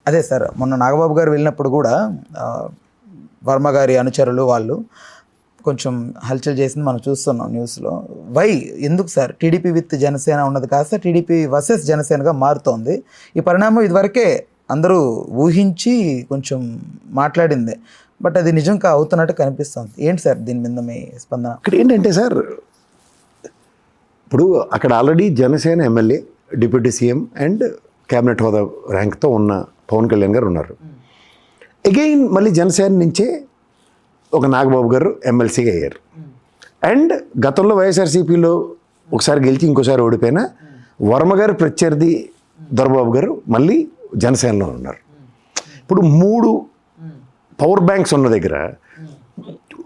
అదే సార్, మొన్న నాగబాబు గారు వెళ్ళినప్పుడు కూడా వర్మ గారి అనుచరులు వాళ్ళు కొంచెం హల్చల్ చేసింది మనం చూస్తున్నాం న్యూస్లో. ఎందుకు సార్ టీడీపీ విత్ జనసేన ఉన్నది కాస్త టీడీపీ వర్సెస్ జనసేనగా మారుతోంది. ఈ పరిణామం ఇదివరకే అందరూ ఊహించి కొంచెం మాట్లాడిందే, బట్ అది నిజం అవుతున్నట్టు కనిపిస్తుంది. ఏంటి సార్ దీని మీద మీ స్పందన? ఇక్కడ ఏంటంటే సార్, ఇప్పుడు అక్కడ already Janasena MLA, deputy CM and cabinet హోదా ర్యాంక్తో ఉన్న పవన్ కళ్యాణ్ గారు ఉన్నారు. అగైన్ మళ్ళీ జనసేన నుంచే ఒక నాగబాబు గారు ఎమ్మెల్సీగా అయ్యారు. అండ్ గతంలో వైఎస్ఆర్సీపీలో ఒకసారి గెలిచి ఇంకోసారి ఓడిపోయిన వర్మ గారు ప్రత్యర్థి దొరబాబు గారు మళ్ళీ జనసేనలో ఉన్నారు. ఇప్పుడు 3 పవర్ బ్యాంక్స్ ఉన్న దగ్గర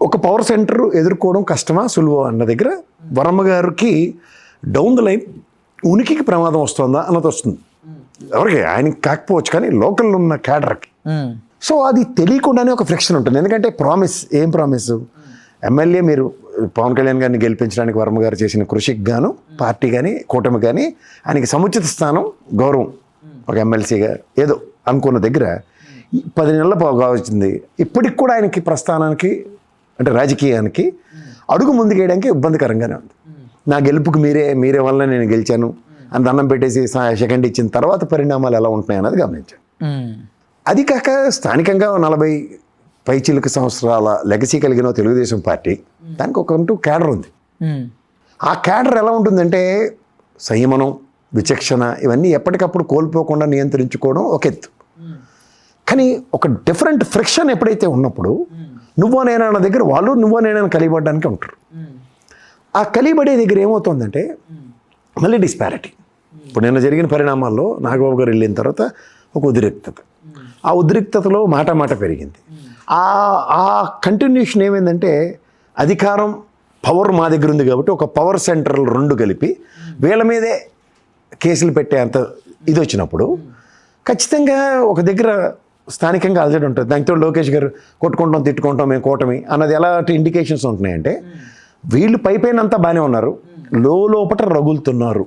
ఒక పవర్ సెంటర్ ఎదుర్కోవడం కష్టమా సులువా అన్న దగ్గర వర్మ గారికి డౌన్ ద లైన్ ఉనికికి ప్రమాదం వస్తుందా అన్నది వస్తుంది. ఎవరికి ఆయనకి కాకపోవచ్చు, కానీ లోకల్లో ఉన్న క్యాడర్కి. సో అది తెలియకుండానే ఒక ఫ్రిక్షన్ ఉంటుంది. ఎందుకంటే ఏం ప్రామిస్ ఎమ్మెల్యే మీరు పవన్ కళ్యాణ్ గారిని గెలిపించడానికి వర్మ గారు చేసిన కృషికి గాను పార్టీ కానీ కూటమి కానీ ఆయనకి సముచిత స్థానం, గౌరవం ఒక ఎమ్మెల్సీగా ఏదో అనుకున్న దగ్గర 10 నెలల వచ్చింది. ఇప్పటికి కూడా ఆయనకి ప్రస్థానానికి అంటే రాజకీయానికి అడుగు ముందుకేయడానికి ఇబ్బందికరంగానే ఉంది. నా గెలుపుకి మీరే వల్ల నేను గెలిచాను అని దండం పెట్టేసి సెకండ్ ఇచ్చిన తర్వాత పరిణామాలు ఎలా ఉంటున్నాయి అన్నది గమనించాను. అది కాక స్థానికంగా 40 పైచిలుక సంవత్సరాల లెగసీ కలిగిన తెలుగుదేశం పార్టీ, దానికి ఒక క్యాడర్ ఉంది. ఆ క్యాడర్ ఎలా ఉంటుందంటే సంయమనం, విచక్షణ ఇవన్నీ ఎప్పటికప్పుడు కోల్పోకుండా నియంత్రించుకోవడం ఒక ఎత్తు. కానీ ఒక డిఫరెంట్ ఫ్రిక్షన్ ఎప్పుడైతే ఉన్నప్పుడు నువ్వో నేనా అన్న దగ్గర వాళ్ళు నువ్వో నేనా కలియబడడానికి ఉంటారు. ఆ కలియబడే దగ్గర ఏమవుతుందంటే మళ్ళీ డిస్పారిటీ. ఇప్పుడు నిన్న జరిగిన పరిణామాల్లో నాగబాబు గారు వెళ్ళిన తర్వాత ఒక ఉద్రిక్తత, ఆ ఉద్రిక్తతలో మాట పెరిగింది. ఆ కంటిన్యూషన్ ఏమైందంటే అధికారం, పవర్ మా దగ్గర ఉంది కాబట్టి ఒక పవర్ సెంటర్లు 2 కలిపి వీళ్ళ మీదే కేసులు పెట్టే అంత ఇది వచ్చినప్పుడు ఖచ్చితంగా ఒక దగ్గర స్థానికంగా అలజడి ఉంటుంది. దాంతో లోకేష్ గారు కొట్టుకుంటాం తిట్టుకుంటాం మేము కూటమి అన్నది ఎలాంటి ఇండికేషన్స్ ఉంటున్నాయంటే వీళ్ళు పైపైనంతా బాగానే ఉన్నారు, లోపట రగులుతున్నారు